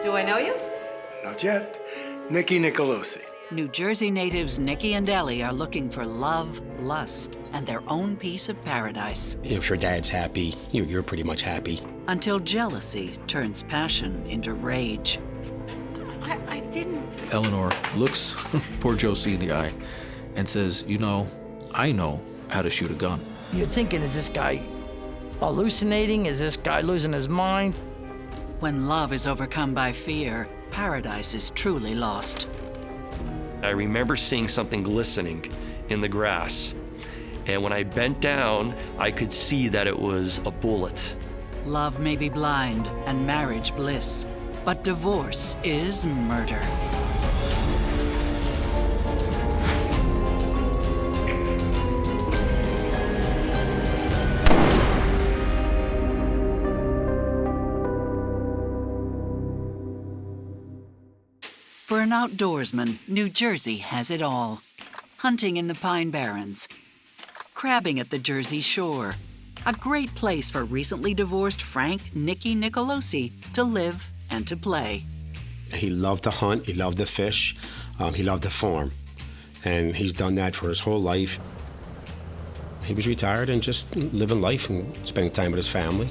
Do I know you? Not yet. Nikki Nicolosi. New Jersey natives Nikki and Ellie are looking for love, lust, and their own piece of paradise. If your dad's happy, you're pretty much happy. Until jealousy turns passion into rage. I didn't. Eleanor looks poor Josie in the eye and says, you know, I know how to shoot a gun. You're thinking, is this guy hallucinating? Is this guy losing his mind? When love is overcome by fear, paradise is truly lost. I remember seeing something glistening in the grass. And when I bent down, I could see that it was a bullet. Love may be blind and marriage bliss, but divorce is murder. For an outdoorsman, New Jersey has it all. Hunting in the Pine Barrens, crabbing at the Jersey Shore, a great place for recently divorced Frank Nikki Nicolosi to live and to play. He loved to hunt, he loved to fish, he loved to farm. And he's done that for his whole life. He was retired and just living life and spending time with his family.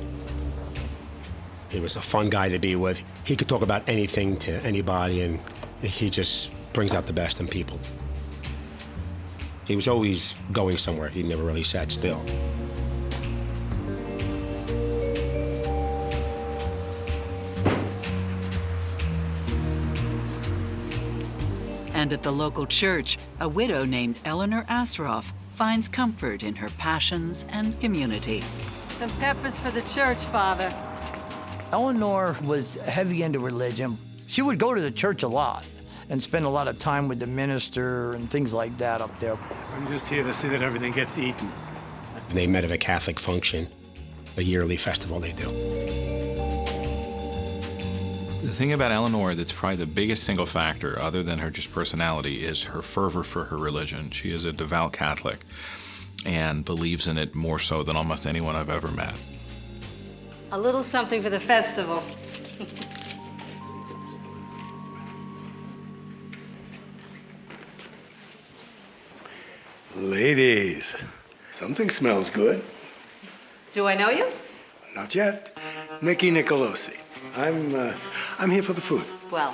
He was a fun guy to be with. He could talk about anything to anybody, and he just brings out the best in people. He was always going somewhere. He never really sat still. And at the local church, a widow named Eleanor Asroff finds comfort in her passions and community. Some peppers for the church, Father. Eleanor was heavy into religion. She would go to the church a lot and spend a lot of time with the minister and things like that up there. I'm just here to see that everything gets eaten. They met at a Catholic function, a yearly festival they do. The thing about Eleanor that's probably the biggest single factor, other than her just personality, is her fervor for her religion. She is a devout Catholic and believes in it more so than almost anyone I've ever met. A little something for the festival. Ladies, something smells good. Do I know you? Not yet. Nikki Nicolosi. I'm here for the food. Well,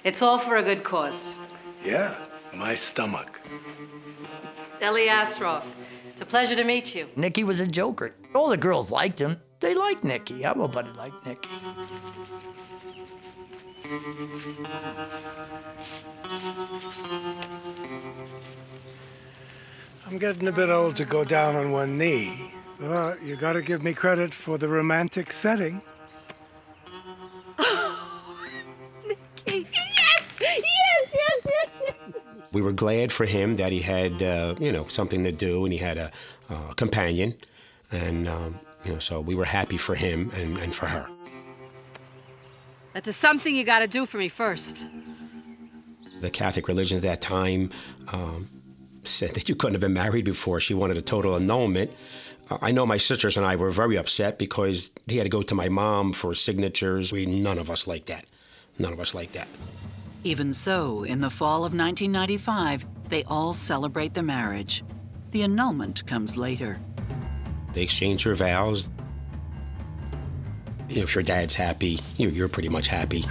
it's all for a good cause. Yeah, my stomach. Ellie Asroff, it's a pleasure to meet you. Nicky was a joker. All the girls liked him. They liked Nicky. Everybody liked Nicky. I'm getting a bit old to go down on one knee. But you gotta give me credit for the romantic setting. Yes! We were glad for him that he had, something to do, and he had a companion. And, so we were happy for him and for her. But there's something you gotta do for me first. The Catholic religion at that time said that you couldn't have been married before. She wanted a total annulment. I know my sisters and I were very upset because he had to go to my mom for signatures. None of us liked that. None of us liked that. Even so, in the fall of 1995, they all celebrate the marriage. The annulment comes later. They exchange their vows. If your dad's happy, you're pretty much happy.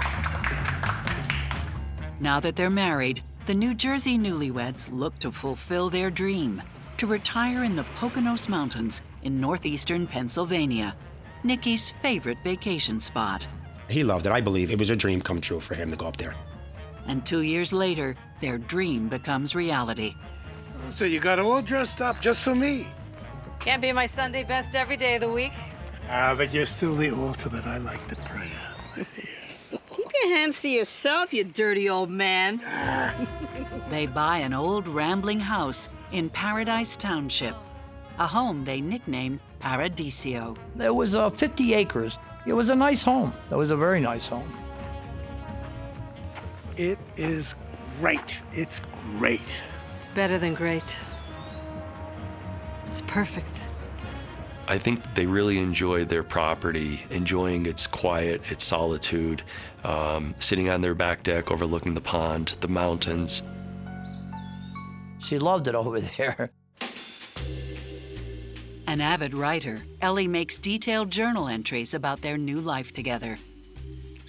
Now that they're married, the New Jersey newlyweds look to fulfill their dream, to retire in the Poconos Mountains in northeastern Pennsylvania, Nikki's favorite vacation spot. He loved it. I believe it was a dream come true for him to go up there. And 2 years later, their dream becomes reality. So you got all dressed up just for me? Can't be my Sunday best every day of the week. But you're still the altar that I like to pray at. Keep your hands to yourself, you dirty old man. They buy an old rambling house in Paradise Township, a home they nicknamed Paradiso. There was 50 acres. It was a nice home. It was a very nice home. It is great. It's great. It's better than great. It's perfect. I think they really enjoyed their property, enjoying its quiet, its solitude, sitting on their back deck overlooking the pond, the mountains. She loved it over there. An avid writer, Ellie makes detailed journal entries about their new life together.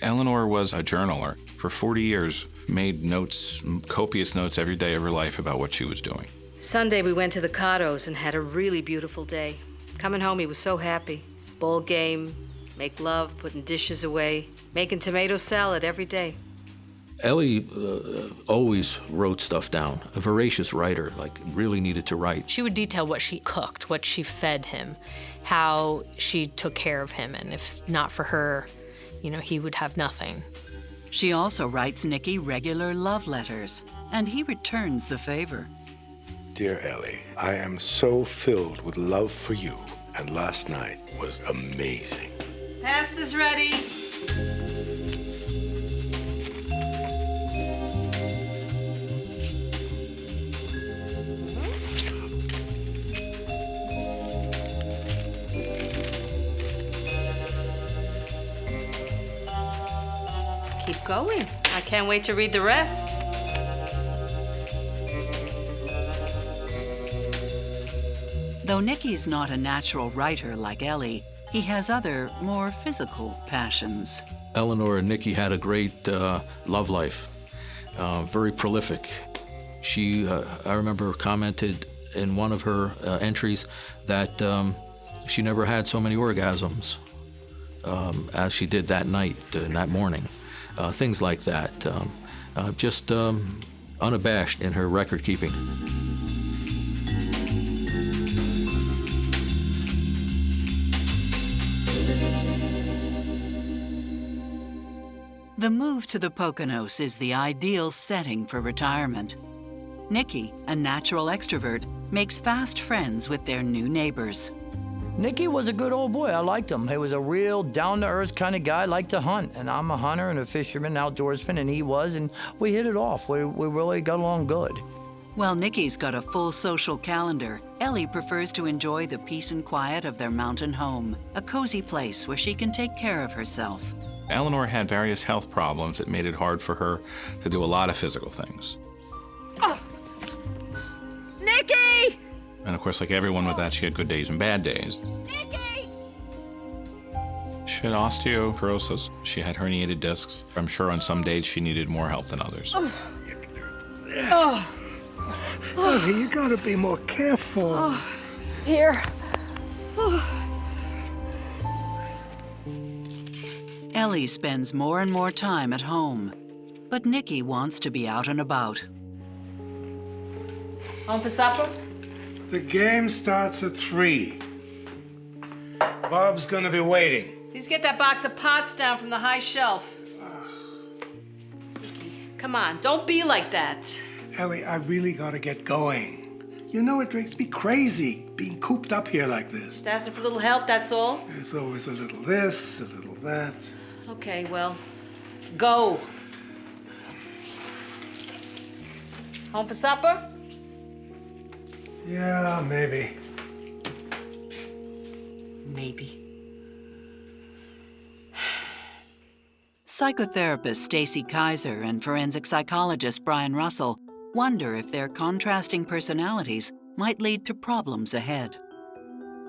Eleanor was a journaler. For 40 years, made notes, copious notes every day of her life about what she was doing. Sunday, we went to the Poconos and had a really beautiful day. Coming home, he was so happy. Bowl game, make love, putting dishes away, making tomato salad every day. Ellie always wrote stuff down. A voracious writer, like really needed to write. She would detail what she cooked, what she fed him, how she took care of him, and if not for her, you know, he would have nothing. She also writes Nicky regular love letters, and he returns the favor. Dear Ellie, I am so filled with love for you, and last night was amazing. Pasta's ready. Keep going. I can't wait to read the rest. Though Nicky's not a natural writer like Ellie, he has other, more physical passions. Eleanor and Nicky had a great love life, very prolific. She, I remember, commented in one of her entries that she never had so many orgasms as she did that night and that morning. Things like that. Just unabashed in her record keeping. The move to the Poconos is the ideal setting for retirement. Nicky, a natural extrovert, makes fast friends with their new neighbors. Nicky was a good old boy. I liked him. He was a real down-to-earth kind of guy, liked to hunt. And I'm a hunter and a fisherman, outdoorsman, and he was, and we hit it off. We really got along good. While Nicky's got a full social calendar, Ellie prefers to enjoy the peace and quiet of their mountain home, a cozy place where she can take care of herself. Eleanor had various health problems that made it hard for her to do a lot of physical things. Oh. Nicky! And of course, like everyone with that, she had good days and bad days. Nicky! She had osteoporosis. She had herniated discs. I'm sure on some days she needed more help than others. Oh. Ellie, you gotta be more careful. Here. Ellie spends more and more time at home, but Nicky wants to be out and about. Home for supper? The game starts at 3. Bob's gonna be waiting. Please get that box of pots down from the high shelf. Come on, don't be like that. Ellie, I really gotta get going. You know it makes me crazy being cooped up here like this. Just asking for a little help, that's all. There's always a little this, a little that. Okay, well, go. Home for supper? Yeah, maybe. Maybe. Psychotherapist Stacy Kaiser and forensic psychologist Brian Russell wonder if their contrasting personalities might lead to problems ahead.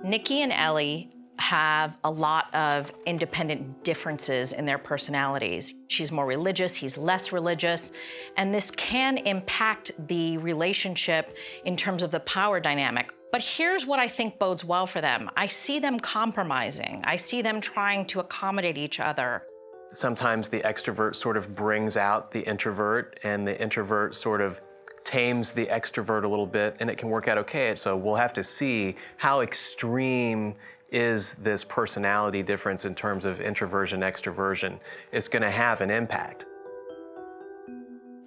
Nicky and Ellie have a lot of independent differences in their personalities. She's more religious, he's less religious, and this can impact the relationship in terms of the power dynamic. But here's what I think bodes well for them. I see them compromising. I see them trying to accommodate each other. Sometimes the extrovert sort of brings out the introvert, and the introvert sort of tames the extrovert a little bit, and it can work out okay. So we'll have to see how extreme is this personality difference in terms of introversion, extroversion. It's gonna have an impact.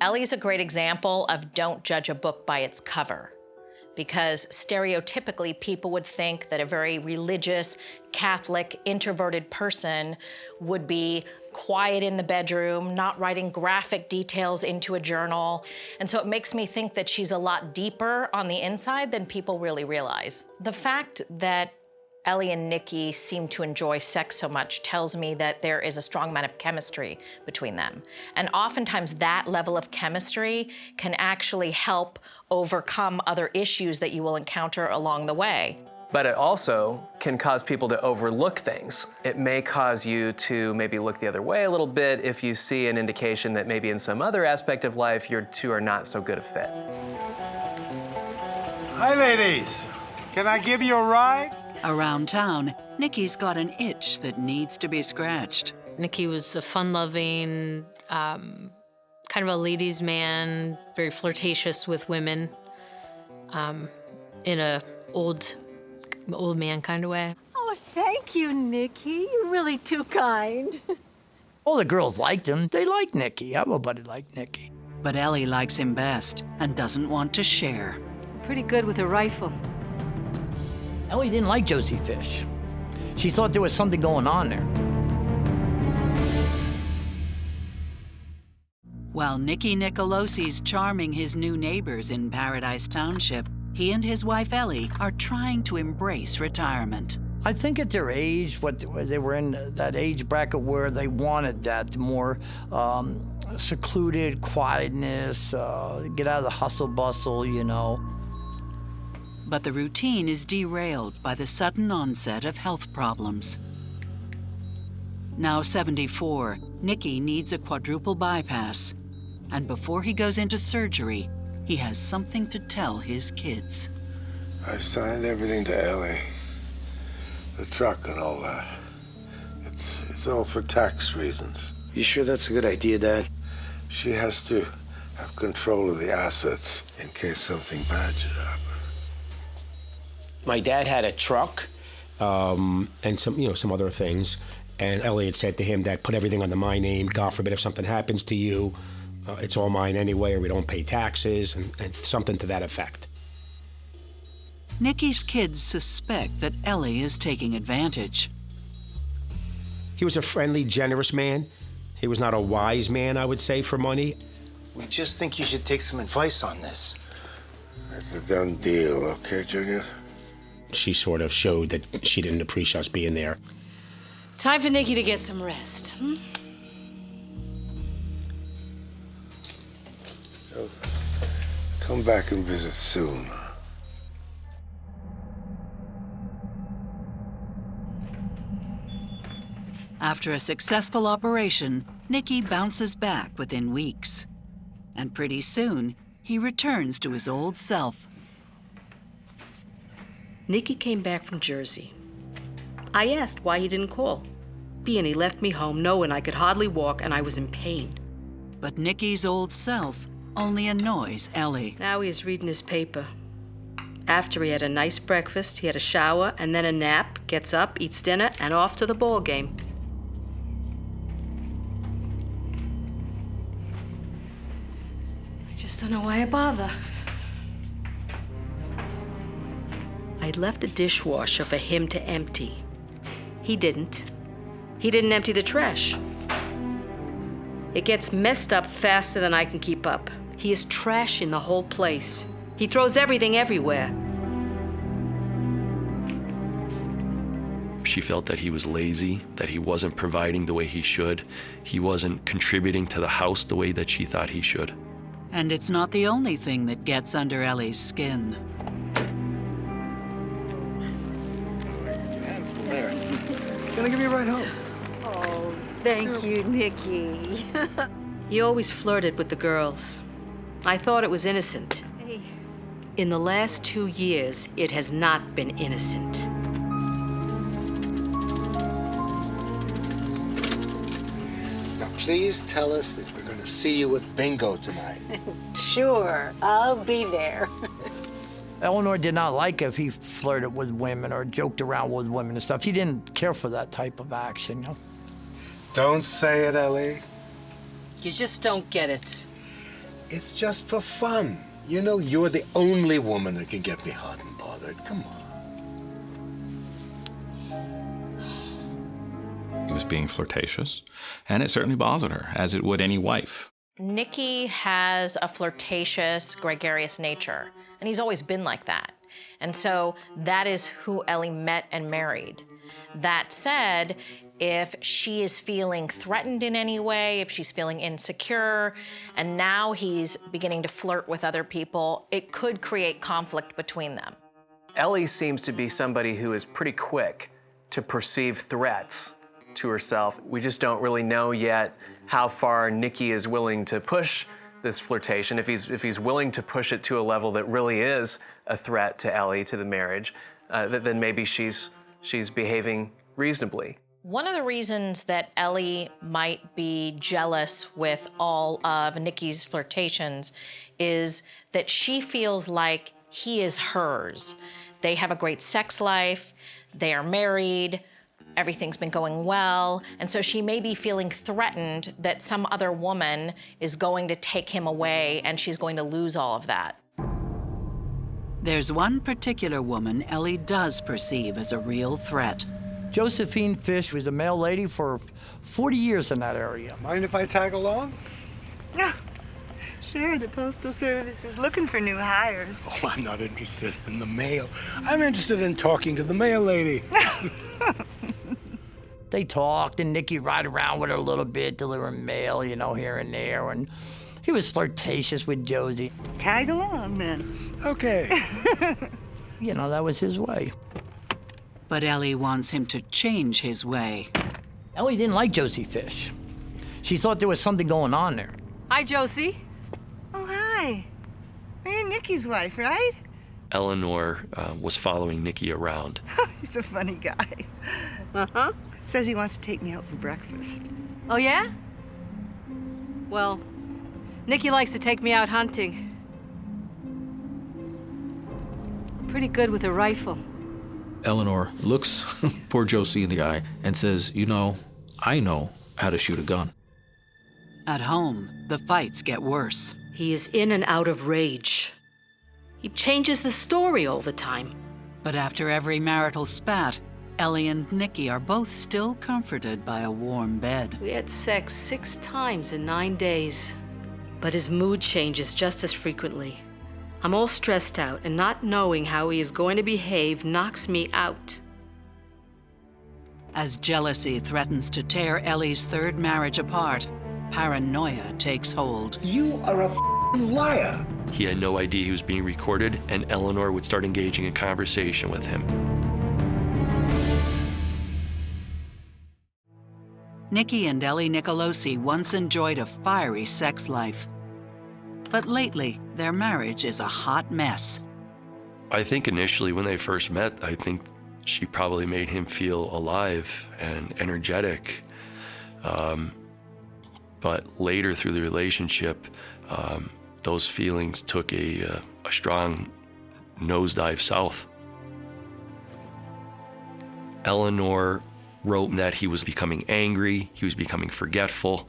Ellie's a great example of don't judge a book by its cover, because stereotypically people would think that a very religious, Catholic, introverted person would be quiet in the bedroom, not writing graphic details into a journal. And so it makes me think that she's a lot deeper on the inside than people really realize. The fact that Ellie and Nikki seem to enjoy sex so much tells me that there is a strong amount of chemistry between them. And oftentimes that level of chemistry can actually help overcome other issues that you will encounter along the way. But it also can cause people to overlook things. It may cause you to maybe look the other way a little bit if you see an indication that maybe in some other aspect of life, you two are not so good a fit. Hi, ladies. Can I give you a ride? Around town, Nikki's got an itch that needs to be scratched. Nikki was a fun-loving, kind of a ladies' man, very flirtatious with women, in a old man kind of way. Oh, thank you, Nikki. You're really too kind. All the girls liked him. They liked Nikki. Everybody liked Nikki. But Ellie likes him best and doesn't want to share. Pretty good with a rifle. Ellie didn't like Josie Fish. She thought there was something going on there. While Nicky Nicolosi's charming his new neighbors in Paradise Township, he and his wife Ellie are trying to embrace retirement. I think at their age, they were in that age bracket where they wanted that more secluded quietness, get out of the hustle bustle, you know. But the routine is derailed by the sudden onset of health problems. Now 74, Nicky needs a quadruple bypass. And before he goes into surgery, he has something to tell his kids. I signed everything to Ellie. The truck and all that. It's all for tax reasons. You sure that's a good idea, Dad? She has to have control of the assets in case something bad should happen. My dad had a truck and some other things. And Ellie had said to him that put everything under my name. God forbid if something happens to you, it's all mine anyway, or we don't pay taxes, and something to that effect. Nicky's kids suspect that Ellie is taking advantage. He was a friendly, generous man. He was not a wise man, I would say, for money. We just think you should take some advice on this. It's a done deal, okay, Junior? She sort of showed that she didn't appreciate us being there. Time for Nikki to get some rest. So, come back and visit soon. After a successful operation, Nicky bounces back within weeks. And pretty soon, he returns to his old self. Nicky came back from Jersey. I asked why he didn't call. And he left me home knowing I could hardly walk and I was in pain. But Nicky's old self only annoys Ellie. Now he's reading his paper. After he had a nice breakfast, he had a shower and then a nap, gets up, eats dinner, and off to the ball game. I just don't know why I bother. I'd left a dishwasher for him to empty. He didn't. He didn't empty the trash. It gets messed up faster than I can keep up. He is trashing the whole place. He throws everything everywhere. She felt that he was lazy, that he wasn't providing the way he should. He wasn't contributing to the house the way that she thought he should. And it's not the only thing that gets under Ellie's skin. Can I give you a ride home? Oh, thank you, Nikki. He always flirted with the girls. I thought it was innocent. Hey. In the last 2 years, it has not been innocent. Now, please tell us that we're going to see you at bingo tonight. Sure, I'll be there. Eleanor did not like if he flirted with women or joked around with women and stuff. She didn't care for that type of action, you know? Don't say it, Ellie. You just don't get it. It's just for fun. You know, you're the only woman that can get me hot and bothered. Come on. He was being flirtatious, and it certainly bothered her, as it would any wife. Nikki has a flirtatious, gregarious nature, and he's always been like that. And so that is who Ellie met and married. That said, if she is feeling threatened in any way, if she's feeling insecure, and now he's beginning to flirt with other people, it could create conflict between them. Ellie seems to be somebody who is pretty quick to perceive threats to herself. We just don't really know yet how far Nicky is willing to push this flirtation. If he's willing to push it to a level that really is a threat to Ellie, to the marriage, then maybe she's behaving reasonably. One of the reasons that Ellie might be jealous with all of Nicky's flirtations is that she feels like he is hers. They have a great sex life, they are married, everything's been going well, and so she may be feeling threatened that some other woman is going to take him away and she's going to lose all of that. There's one particular woman Ellie does perceive as a real threat. Josephine Fish was a mail lady for 40 years in that area. Mind if I tag along? Yeah, sure, the Postal Service is looking for new hires. Oh, I'm not interested in the mail. I'm interested in talking to the mail lady. They talked, and Nicky ride around with her a little bit, delivering mail, you know, here and there, and he was flirtatious with Josie. Tag along, then. Okay. You know, that was his way. But Ellie wants him to change his way. Ellie didn't like Josie Fish. She thought there was something going on there. Hi, Josie. Oh, hi. You're Nicky's wife, right? Eleanor was following Nicky around. He's a funny guy. Uh-huh. Says he wants to take me out for breakfast. Oh, yeah? Well, Nicky likes to take me out hunting. Pretty good with a rifle. Eleanor looks poor Josie in the eye and says, "You know, I know how to shoot a gun." At home, the fights get worse. He is in and out of rage. He changes the story all the time. But after every marital spat, Ellie and Nicky are both still comforted by a warm bed. We had sex 6 times in 9 days. But his mood changes just as frequently. I'm all stressed out, and not knowing how he is going to behave knocks me out. As jealousy threatens to tear Ellie's third marriage apart, paranoia takes hold. You are a f***ing liar. He had no idea he was being recorded, and Eleanor would start engaging in conversation with him. Nicky and Ellie Nicolosi once enjoyed a fiery sex life. But lately, their marriage is a hot mess. I think initially when they first met, I think she probably made him feel alive and energetic. But later through the relationship, those feelings took a strong nosedive south. Eleanor wrote that he was becoming angry, he was becoming forgetful.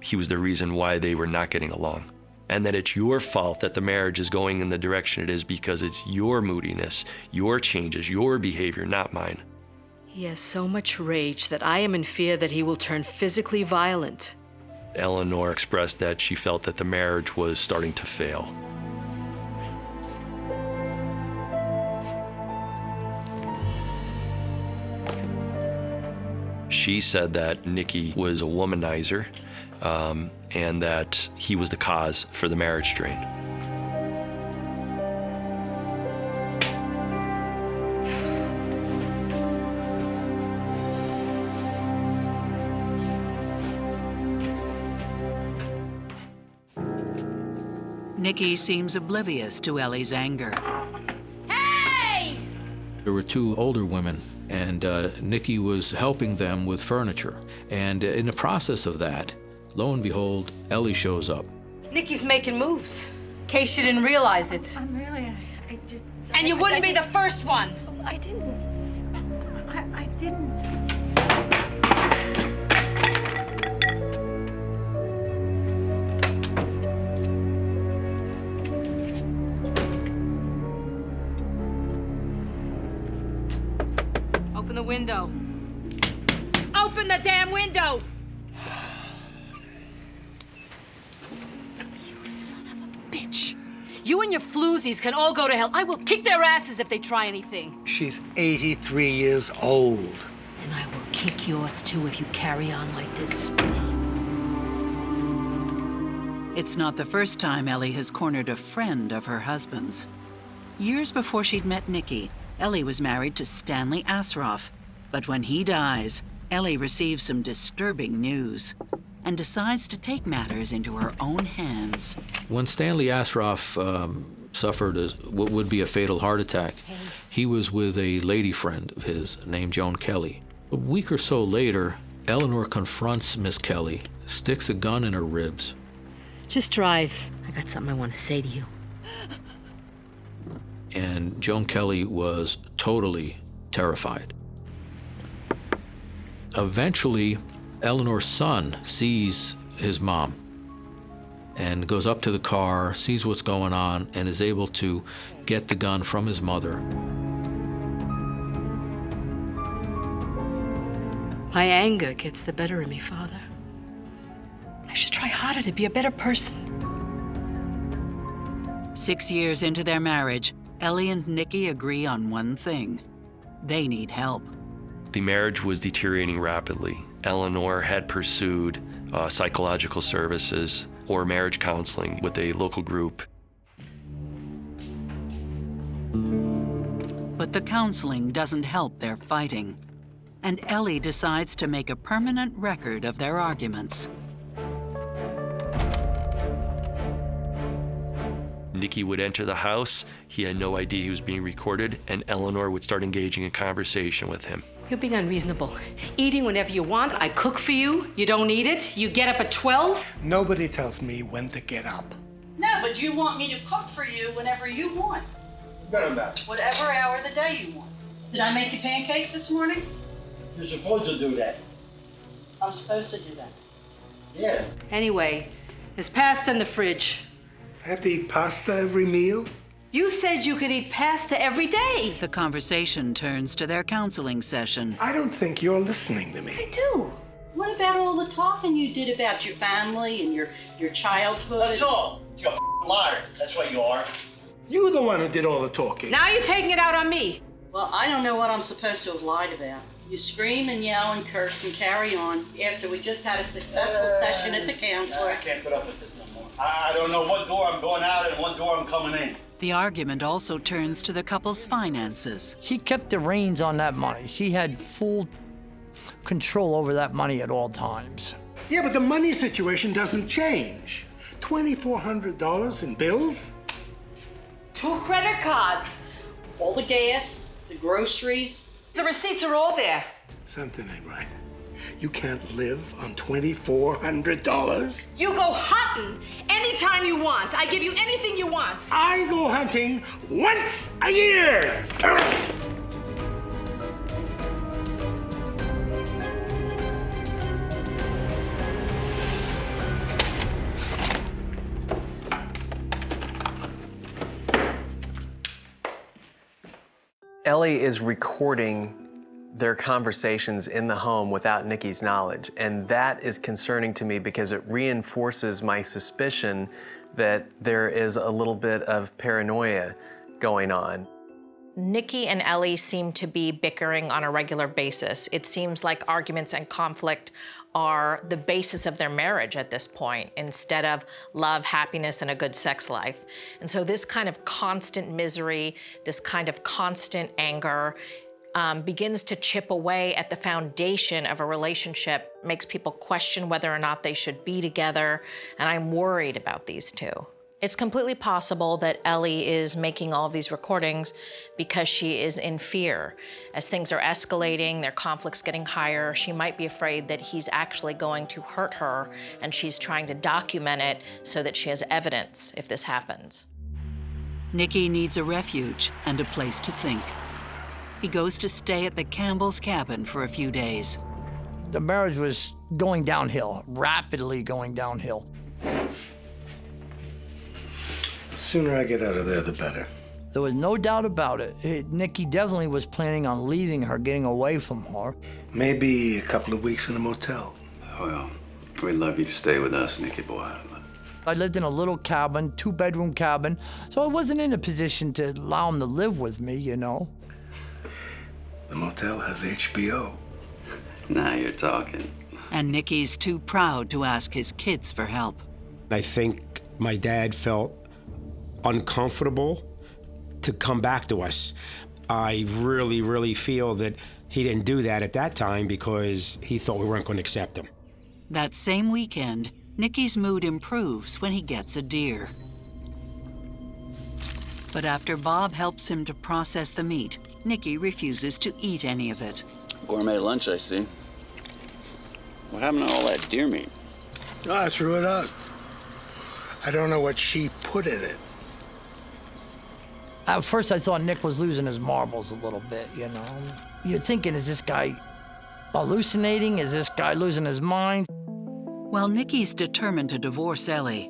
He was the reason why they were not getting along. And that it's your fault that the marriage is going in the direction it is because it's your moodiness, your changes, your behavior, not mine. He has so much rage that I am in fear that he will turn physically violent. Eleanor expressed that she felt that the marriage was starting to fail. She said that Nicky was a womanizer, and that he was the cause for the marriage strain. Nicky seems oblivious to Ellie's anger. Hey! There were 2 older women, and Nicky was helping them with furniture. And in the process of that, lo and behold, Ellie shows up. Nicky's making moves. In case you didn't realize it. I'm really, I just... And you wouldn't be the first one. I didn't. I didn't. Open the window. Open the damn window! You son of a bitch. You and your floozies can all go to hell. I will kick their asses if they try anything. She's 83 years old. And I will kick yours too if you carry on like this. It's not the first time Ellie has cornered a friend of her husband's. Years before she'd met Nicky, Ellie was married to Stanley Asroff. But when he dies, Ellie receives some disturbing news and decides to take matters into her own hands. When Stanley Asroff suffered what would be a fatal heart attack, he was with a lady friend of his named Joan Kelly. A week or so later, Eleanor confronts Miss Kelly, sticks a gun in her ribs. Just drive. I got something I want to say to you. And Joan Kelly was totally terrified. Eventually, Eleanor's son sees his mom and goes up to the car, sees what's going on, and is able to get the gun from his mother. My anger gets the better of me, Father. I should try harder to be a better person. 6 years into their marriage, Ellie and Nicky agree on one thing. They need help. The marriage was deteriorating rapidly. Eleanor had pursued psychological services or marriage counseling with a local group. But the counseling doesn't help their fighting. And Ellie decides to make a permanent record of their arguments. Nicky would enter the house. He had no idea he was being recorded, and Eleanor would start engaging in conversation with him. You're being unreasonable. Eating whenever you want. I cook for you. You don't eat it. You get up at 12. Nobody tells me when to get up. No, but you want me to cook for you whenever you want. Whatever hour of the day you want. Did I make you pancakes this morning? You're supposed to do that. I'm supposed to do that. Yeah. Anyway, there's pasta in the fridge. I have to eat pasta every meal? You said you could eat pasta every day. The conversation turns to their counseling session. I don't think you're listening to me. I do. What about all the talking you did about your family and your childhood? That's all. You're a liar. That's what you are. You're the one who did all the talking. Now you're taking it out on me. Well, I don't know what I'm supposed to have lied about. You scream and yell and curse and carry on after we just had a successful session at the counselor. I can't put up with this no more. I don't know what door I'm going out and what door I'm coming in. The argument also turns to the couple's finances. She kept the reins on that money. She had full control over that money at all times. Yeah, but the money situation doesn't change. $2,400 in bills? 2 credit cards. All the gas, the groceries. The receipts are all there. Something ain't right. You can't live on $2,400. You go hunting anytime you want. I give you anything you want. I go hunting once a year. Ellie is recording their conversations in the home without Nicky's knowledge, and that is concerning to me because it reinforces my suspicion that there is a little bit of paranoia going on. Nicky and Ellie seem to be bickering on a regular basis. It seems like arguments and conflict are the basis of their marriage at this point, instead of love, happiness, and a good sex life. And so this kind of constant misery, this kind of constant anger, begins to chip away at the foundation of a relationship, makes people question whether or not they should be together, and I'm worried about these two. It's completely possible that Ellie is making all of these recordings because she is in fear. As things are escalating, their conflict's getting higher, she might be afraid that he's actually going to hurt her, and she's trying to document it so that she has evidence if this happens. Nicky needs a refuge and a place to think. He goes to stay at the Campbell's cabin for a few days. The marriage was going downhill, rapidly going downhill. The sooner I get out of there, the better. There was no doubt about it. Nicky definitely was planning on leaving her, getting away from her. Maybe a couple of weeks in a motel. Well, we'd love you to stay with us, Nicky boy. I lived in a little cabin, 2-bedroom cabin, so I wasn't in a position to allow him to live with me, you know. The motel has HBO. Now you're talking. And Nicky's too proud to ask his kids for help. I think my dad felt uncomfortable to come back to us. I really, really feel that he didn't do that at that time because he thought we weren't going to accept him. That same weekend, Nicky's mood improves when he gets a deer. But after Bob helps him to process the meat, Nicky refuses to eat any of it. Gourmet lunch, I see. What happened to all that deer meat? Oh, I threw it out. I don't know what she put in it. At first, I thought Nick was losing his marbles a little bit, you know. You're thinking, is this guy hallucinating? Is this guy losing his mind? While Nicky's determined to divorce Ellie,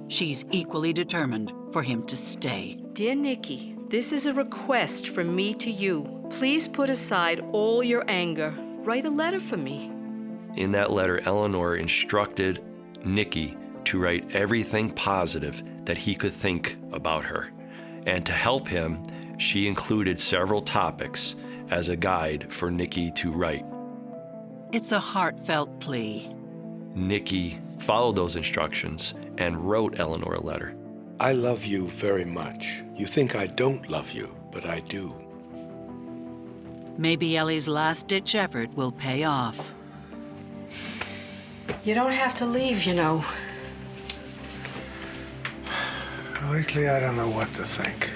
she's equally determined for him to stay. Dear Nicky, this is a request from me to you. Please put aside all your anger. Write a letter for me. In that letter, Eleanor instructed Nicky to write everything positive that he could think about her. And to help him, she included several topics as a guide for Nicky to write. It's a heartfelt plea. Nicky followed those instructions and wrote Eleanor a letter. I love you very much. You think I don't love you, but I do. Maybe Ellie's last-ditch effort will pay off. You don't have to leave, you know. Lately, I don't know what to think.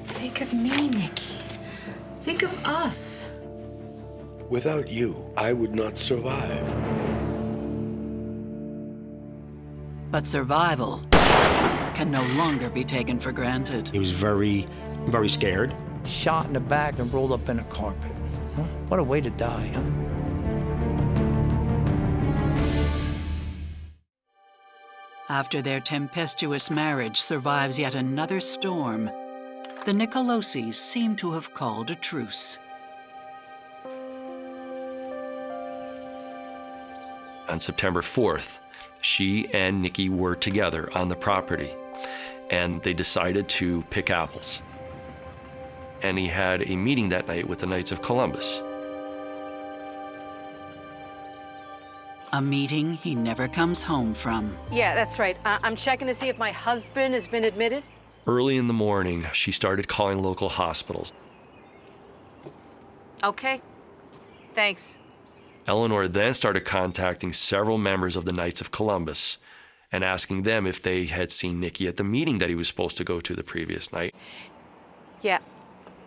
Think of me, Nicky. Think of us. Without you, I would not survive. But survival can no longer be taken for granted. He was very, very scared. Shot in the back and rolled up in a carpet. Huh? What a way to die, huh? After their tempestuous marriage survives yet another storm, the Nicolosis seem to have called a truce. On September 4th, she and Nicky were together on the property, and they decided to pick apples. And he had a meeting that night with the Knights of Columbus. A meeting he never comes home from. Yeah, that's right. I'm checking to see if my husband has been admitted. Early in the morning, she started calling local hospitals. Okay. Thanks. Eleanor then started contacting several members of the Knights of Columbus and asking them if they had seen Nicky at the meeting that he was supposed to go to the previous night. Yeah.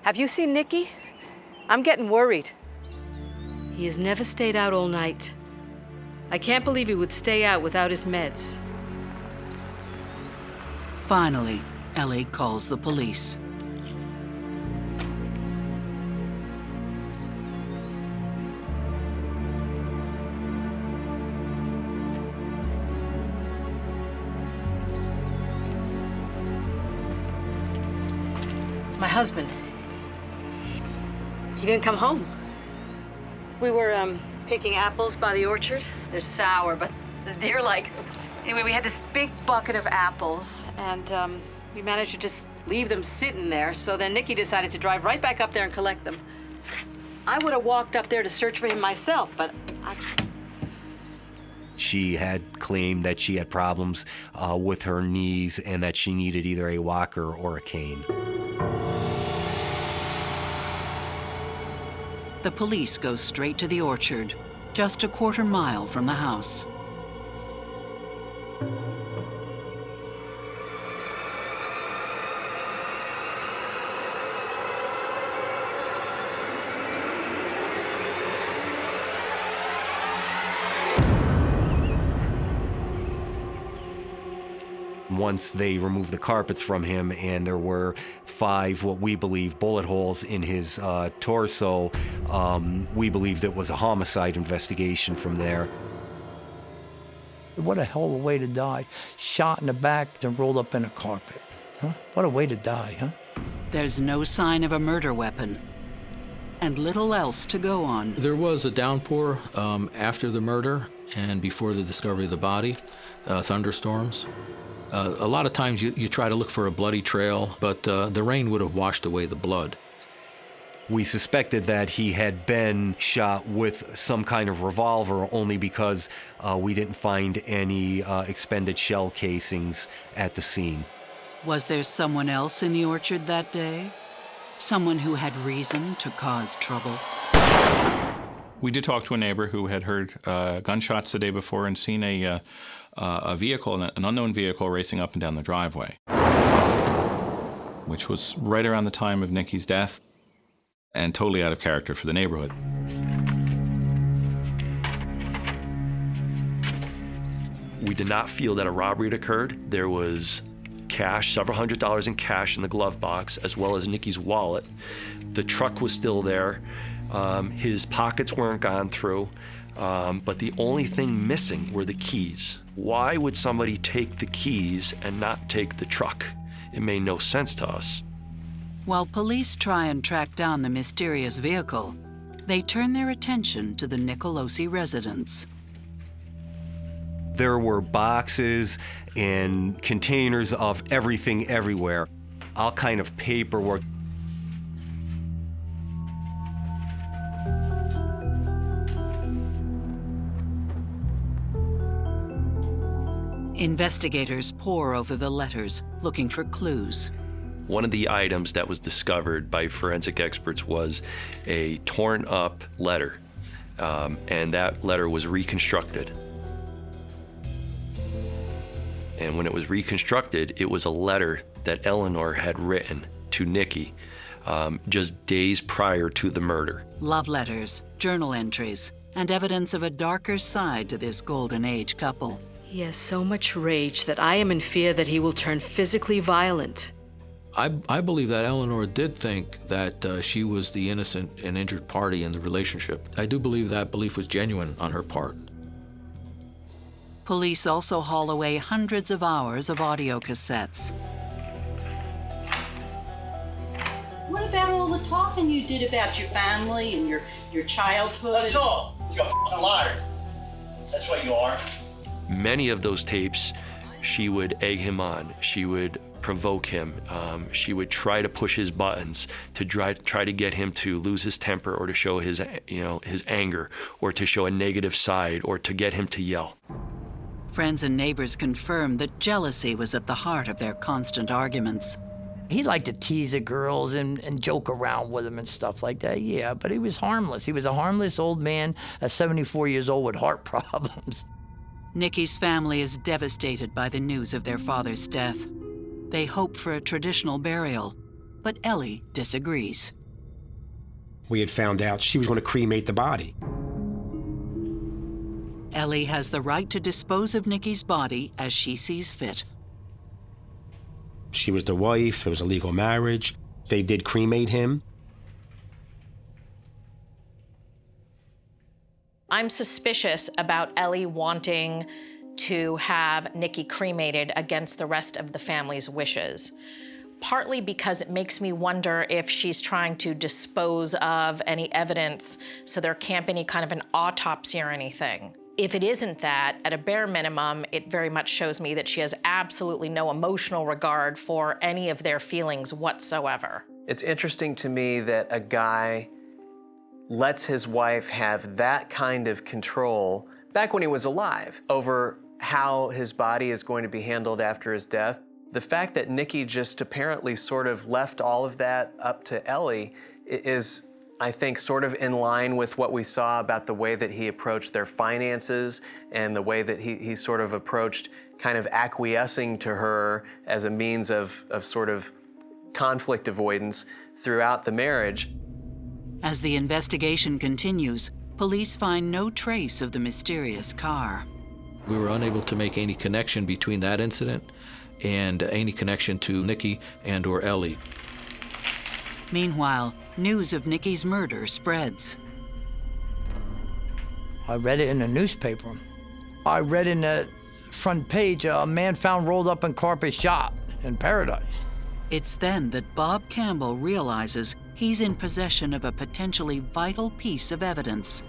Have you seen Nicky? I'm getting worried. He has never stayed out all night. I can't believe he would stay out without his meds. Finally, Ellie calls the police. It's my husband. He didn't come home. We were, picking apples by the orchard. They're sour, but the deer like them. Anyway, we had this big bucket of apples, and we managed to just leave them sitting there. So then Nicky decided to drive right back up there and collect them. I would have walked up there to search for him myself, but She had claimed that she had problems with her knees and that she needed either a walker or a cane. The police go straight to the orchard, just a quarter mile from the house. Once they removed the carpets from him and there were 5, what we believe, bullet holes in his torso, we believed it was a homicide investigation from there. What a hell of a way to die. Shot in the back and rolled up in a carpet. Huh? What a way to die, huh? There's no sign of a murder weapon, and little else to go on. There was a downpour after the murder and before the discovery of the body. thunderstorms. A lot of times you try to look for a bloody trail, but the rain would have washed away the blood. We suspected that he had been shot with some kind of revolver only because we didn't find any expended shell casings at the scene. Was there someone else in the orchard that day? Someone who had reason to cause trouble? We did talk to a neighbor who had heard gunshots the day before and seen a vehicle, an unknown vehicle, racing up and down the driveway, which was right around the time of Nikki's death and totally out of character for the neighborhood. We did not feel that a robbery had occurred. There was cash, several $100s in cash in the glove box, as well as Nikki's wallet. The truck was still there. His pockets weren't gone through, but the only thing missing were the keys. Why would somebody take the keys and not take the truck? It made no sense to us. While police try and track down the mysterious vehicle, they turn their attention to the Nicolosi residence. There were boxes and containers of everything everywhere, all kind of paperwork. Investigators pore over the letters, looking for clues. One of the items that was discovered by forensic experts was a torn up letter, and that letter was reconstructed. And when it was reconstructed, it was a letter that Eleanor had written to Nikki just days prior to the murder. Love letters, journal entries, and evidence of a darker side to this golden age couple. He has so much rage that I am in fear that he will turn physically violent. I believe that Eleanor did think that she was the innocent and injured party in the relationship. I do believe that belief was genuine on her part. Police also haul away hundreds of hours of audio cassettes. What about all the talking you did about your family and your childhood? That's all. You're a fucking liar. That's what you are. Many of those tapes, she would egg him on. She would provoke him. She would try to push his buttons to try to get him to lose his temper or to show his anger or to show a negative side or to get him to yell. Friends and neighbors confirm that jealousy was at the heart of their constant arguments. He liked to tease the girls and joke around with them and stuff like that, yeah, but he was harmless. He was a harmless old man at 74 years old with heart problems. Nikki's family is devastated by the news of their father's death. They hope for a traditional burial, but Ellie disagrees. We had found out she was going to cremate the body. Ellie has the right to dispose of Nikki's body as she sees fit. She was the wife, it was a legal marriage. They did cremate him. I'm suspicious about Ellie wanting to have Nikki cremated against the rest of the family's wishes. Partly because it makes me wonder if she's trying to dispose of any evidence so there can't be any kind of an autopsy or anything. If it isn't that, at a bare minimum, it very much shows me that she has absolutely no emotional regard for any of their feelings whatsoever. It's interesting to me that a guy lets his wife have that kind of control back when he was alive over how his body is going to be handled after his death. The fact that Nikki just apparently sort of left all of that up to Ellie is, I think, sort of in line with what we saw about the way that he approached their finances and the way that he sort of approached kind of acquiescing to her as a means of sort of conflict avoidance throughout the marriage. As the investigation continues, police find no trace of the mysterious car. We were unable to make any connection between that incident and any connection to Nikki and or Ellie. Meanwhile, news of Nikki's murder spreads. I read it in the newspaper. I read in the front page, a man found rolled up in carpet shot in Paradise. It's then that Bob Campbell realizes he's in possession of a potentially vital piece of evidence.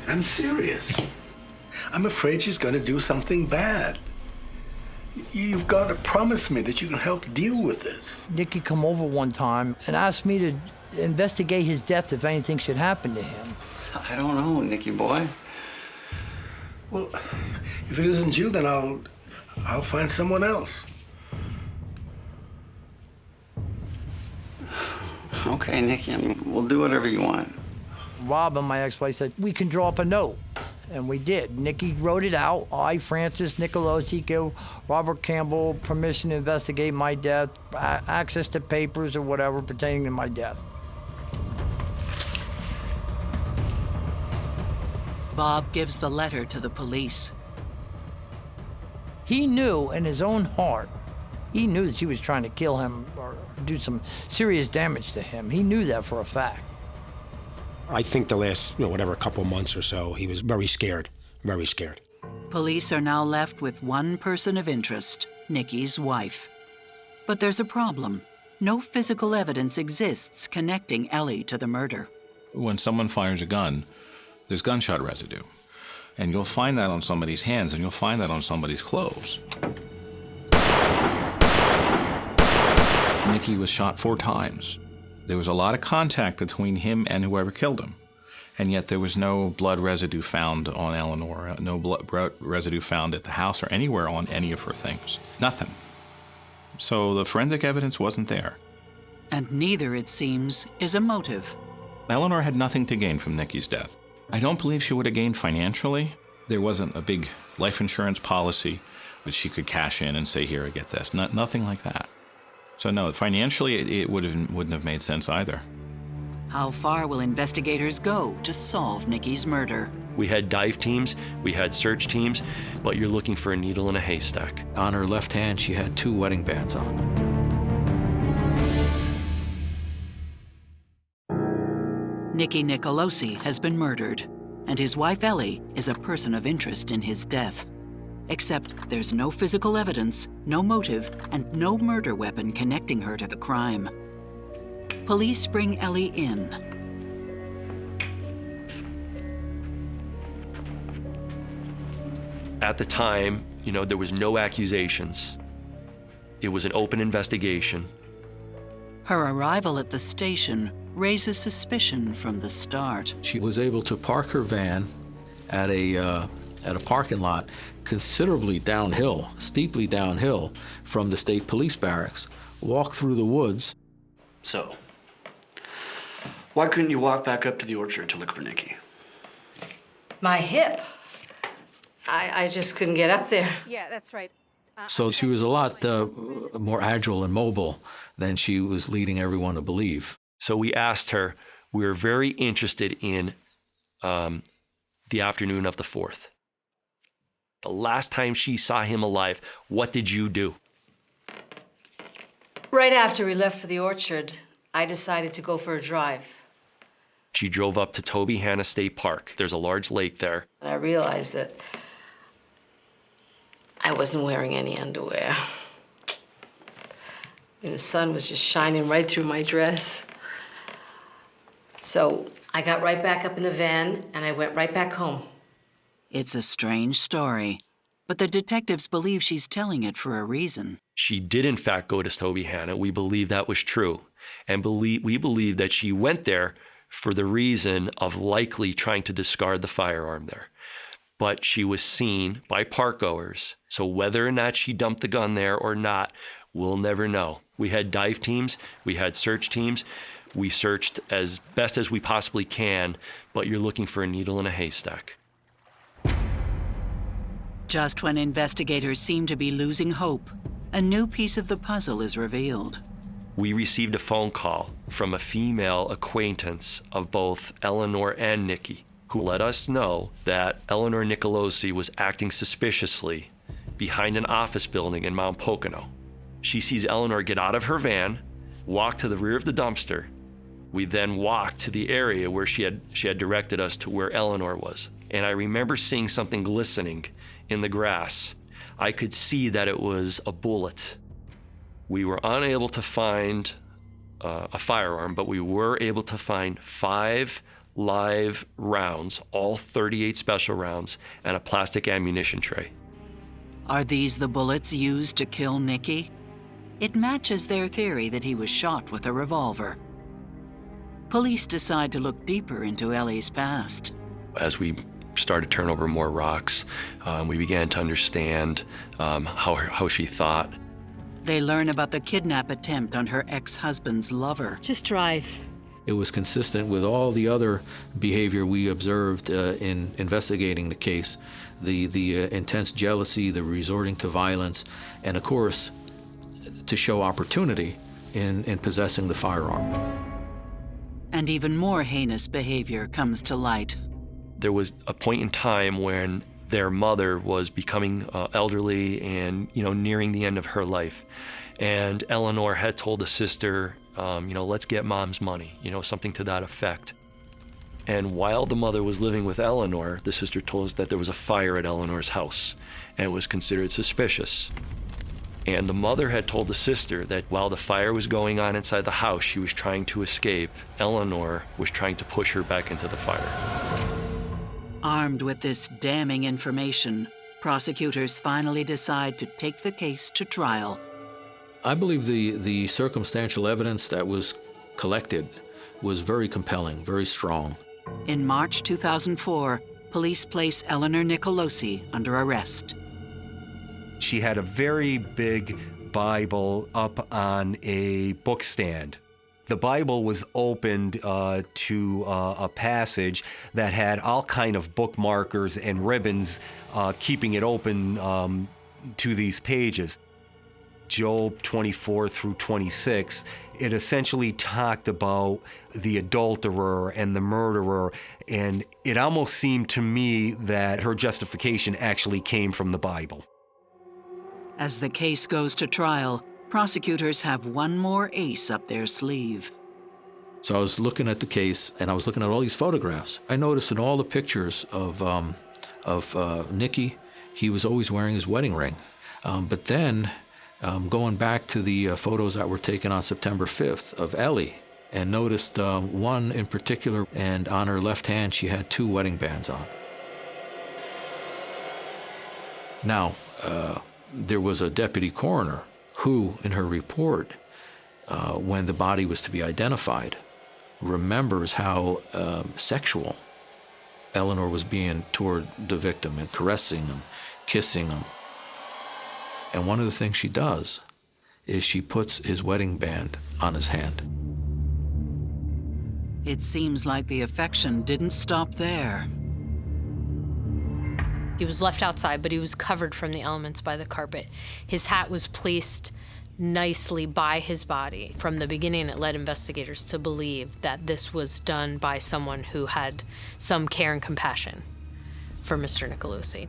I'm serious. I'm afraid she's going to do something bad. You've got to promise me that you can help deal with this. Nicky come over one time and asked me to investigate his death if anything should happen to him. I don't know, Nicky boy. Well, if it isn't you, then I'll find someone else. Okay, Nicky, I mean, we'll do whatever you want. Rob and my ex-wife said, we can draw up a note. And we did. Nicky wrote it out. I, Francis Nicolosi, give Robert Campbell permission to investigate my death, access to papers or whatever pertaining to my death. Bob gives the letter to the police. He knew in his own heart, he knew that she was trying to kill him or do some serious damage to him. He knew that for a fact. I think the last, couple months or so, he was very scared, very scared. Police are now left with one person of interest, Nicky's wife. But there's a problem. No physical evidence exists connecting Ellie to the murder. When someone fires a gun, there's gunshot residue. And you'll find that on somebody's hands, and you'll find that on somebody's clothes. Nicky was shot 4 times. There was a lot of contact between him and whoever killed him. And yet there was no blood residue found on Eleanor, no blood residue found at the house or anywhere on any of her things. Nothing. So the forensic evidence wasn't there. And neither, it seems, is a motive. Eleanor had nothing to gain from Nicky's death. I don't believe she would have gained financially. There wasn't a big life insurance policy which she could cash in and say, here, I get this. Nothing like that. So no, financially, it wouldn't have made sense either. How far will investigators go to solve Nicky's murder? We had dive teams, we had search teams, but you're looking for a needle in a haystack. On her left hand, she had 2 wedding bands on. Nicky Nicolosi has been murdered, and his wife Ellie is a person of interest in his death. Except there's no physical evidence, no motive, and no murder weapon connecting her to the crime. Police bring Ellie in. At the time, there was no accusations. It was an open investigation. Her arrival at the station raises suspicion from the start. She was able to park her van at a parking lot considerably downhill, steeply downhill from the state police barracks, walk through the woods. So, why couldn't you walk back up to the orchard to look for Nicky? My hip. I just couldn't get up there. Yeah, that's right. So she was a lot more agile and mobile than she was leading everyone to believe. So we asked her, we were very interested in the afternoon of the 4th. The last time she saw him alive, what did you do? Right after we left for the orchard, I decided to go for a drive. She drove up to Toby Hanna State Park. There's a large lake there. And I realized that I wasn't wearing any underwear. And the sun was just shining right through my dress. So I got right back up in the van and I went right back home. It's a strange story, but the detectives believe she's telling it for a reason. She did, in fact, go to Toby Hanna. We believe that was true. And we believe that she went there for the reason of likely trying to discard the firearm there. But she was seen by parkgoers. So whether or not she dumped the gun there or not, we'll never know. We had dive teams, we had search teams. We searched as best as we possibly can, but you're looking for a needle in a haystack. Just when investigators seem to be losing hope, a new piece of the puzzle is revealed. We received a phone call from a female acquaintance of both Eleanor and Nicky, who let us know that Eleanor Nicolosi was acting suspiciously behind an office building in Mount Pocono. She sees Eleanor get out of her van, walk to the rear of the dumpster. We then walked to the area where she had directed us to where Eleanor was. And I remember seeing something glistening in the grass. I could see that it was a bullet. We were unable to find a firearm, but we were able to find 5 live rounds, all 38 special rounds, and a plastic ammunition tray. Are these the bullets used to kill Nicky? It matches their theory that he was shot with a revolver. Police decide to look deeper into Ellie's past. As we started to turn over more rocks, we began to understand how she thought. They learn about the kidnap attempt on her ex-husband's lover. Just drive. It was consistent with all the other behavior we observed in investigating the case. The intense jealousy, the resorting to violence, and of course, to show opportunity in possessing the firearm. And even more heinous behavior comes to light. There was a point in time when their mother was becoming elderly and, nearing the end of her life. And Eleanor had told the sister, let's get mom's money, something to that effect. And while the mother was living with Eleanor, the sister told us that there was a fire at Eleanor's house, and it was considered suspicious. And the mother had told the sister that while the fire was going on inside the house, she was trying to escape. Eleanor was trying to push her back into the fire. Armed with this damning information, prosecutors finally decide to take the case to trial. I believe the circumstantial evidence that was collected was very compelling, very strong. In March 2004, police place Eleanor Nicolosi under arrest. She had a very big Bible up on a bookstand. The Bible was opened to a passage that had all kind of bookmarkers and ribbons keeping it open to these pages. Job 24 through 26, it essentially talked about the adulterer and the murderer, and it almost seemed to me that her justification actually came from the Bible. As the case goes to trial, prosecutors have one more ace up their sleeve. So I was looking at the case, and I was looking at all these photographs. I noticed in all the pictures of Nicky, he was always wearing his wedding ring. But then, going back to the photos that were taken on September 5th of Ellie, and noticed one in particular, and on her left hand, she had 2 wedding bands on. Now, there was a deputy coroner who, in her report, when the body was to be identified, remembers how sexual Eleanor was being toward the victim and caressing him, kissing him. And one of the things she does is she puts his wedding band on his hand. It seems like the affection didn't stop there. He was left outside, but he was covered from the elements by the carpet. His hat was placed nicely by his body. From the beginning, it led investigators to believe that this was done by someone who had some care and compassion for Mr. Nicolosi.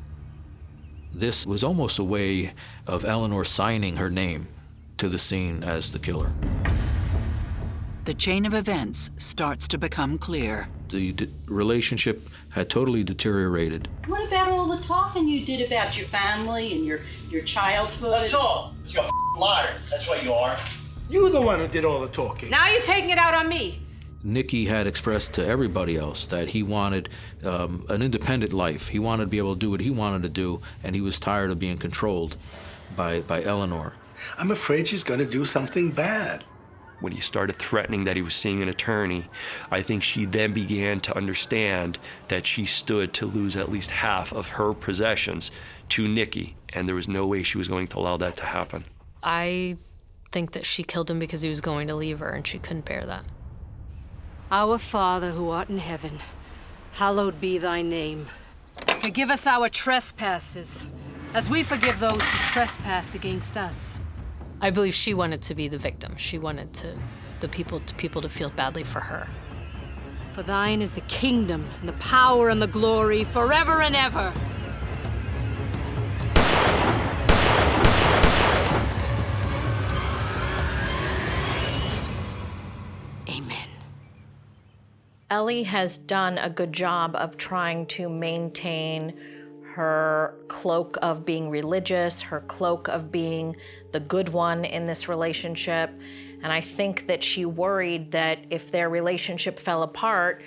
This was almost a way of Eleanor signing her name to the scene as the killer. The chain of events starts to become clear. The relationship had totally deteriorated. What about all the talking you did about your family and your childhood? That's all. You're a liar. That's what you are. You're the one who did all the talking. Now you're taking it out on me. Nicky had expressed to everybody else that he wanted an independent life. He wanted to be able to do what he wanted to do, and he was tired of being controlled by Eleanor. I'm afraid she's going to do something bad. When he started threatening that he was seeing an attorney, I think she then began to understand that she stood to lose at least half of her possessions to Nicky, and there was no way she was going to allow that to happen. I think that she killed him because he was going to leave her, and she couldn't bear that. Our Father who art in heaven, hallowed be thy name. Forgive us our trespasses, as we forgive those who trespass against us. I believe she wanted to be the victim. She wanted the people to feel badly for her. For thine is the kingdom, and the power, and the glory, forever and ever. Amen. Ellie has done a good job of trying to maintain her cloak of being religious, her cloak of being the good one in this relationship. And I think that she worried that if their relationship fell apart,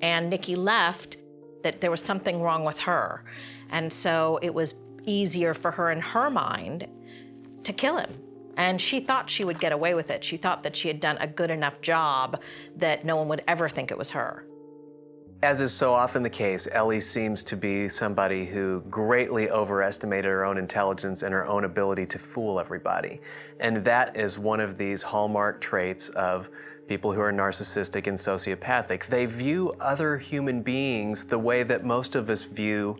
and Nikki left, that there was something wrong with her. And so it was easier for her in her mind to kill him. And she thought she would get away with it. She thought that she had done a good enough job that no one would ever think it was her. As is so often the case, Ellie seems to be somebody who greatly overestimated her own intelligence and her own ability to fool everybody. And that is one of these hallmark traits of people who are narcissistic and sociopathic. They view other human beings the way that most of us view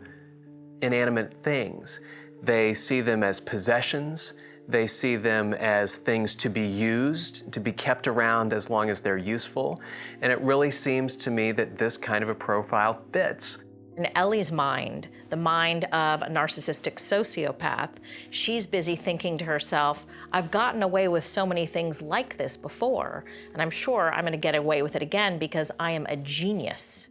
inanimate things. They see them as possessions. They see them as things to be used, to be kept around as long as they're useful. And it really seems to me that this kind of a profile fits. In Ellie's mind, the mind of a narcissistic sociopath, she's busy thinking to herself, I've gotten away with so many things like this before, and I'm sure I'm gonna get away with it again because I am a genius.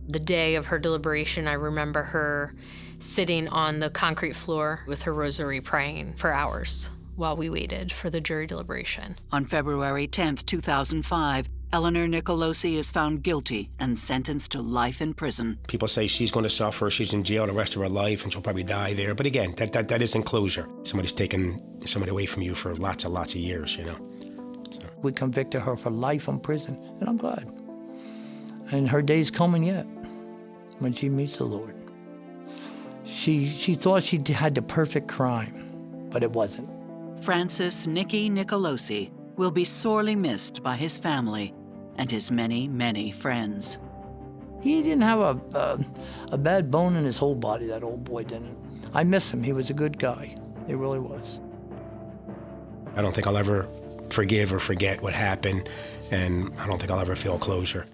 The day of her deliberation, I remember her sitting on the concrete floor with her rosary praying for hours while we waited for the jury deliberation. On February 10, 2005, Eleanor Nicolosi is found guilty and sentenced to life in prison. People say she's going to suffer, she's in jail the rest of her life, and she'll probably die there. But again, that isn't closure. Somebody's taken somebody away from you for lots and lots of years, you know. So. We convicted her for life in prison, and I'm glad. And her day's coming yet, when she meets the Lord. She thought she had the perfect crime, but it wasn't. Francis Nicky Nicolosi will be sorely missed by his family and his many, many friends. He didn't have a bad bone in his whole body, that old boy didn't. I miss him. He was a good guy. He really was. I don't think I'll ever forgive or forget what happened, and I don't think I'll ever feel closure.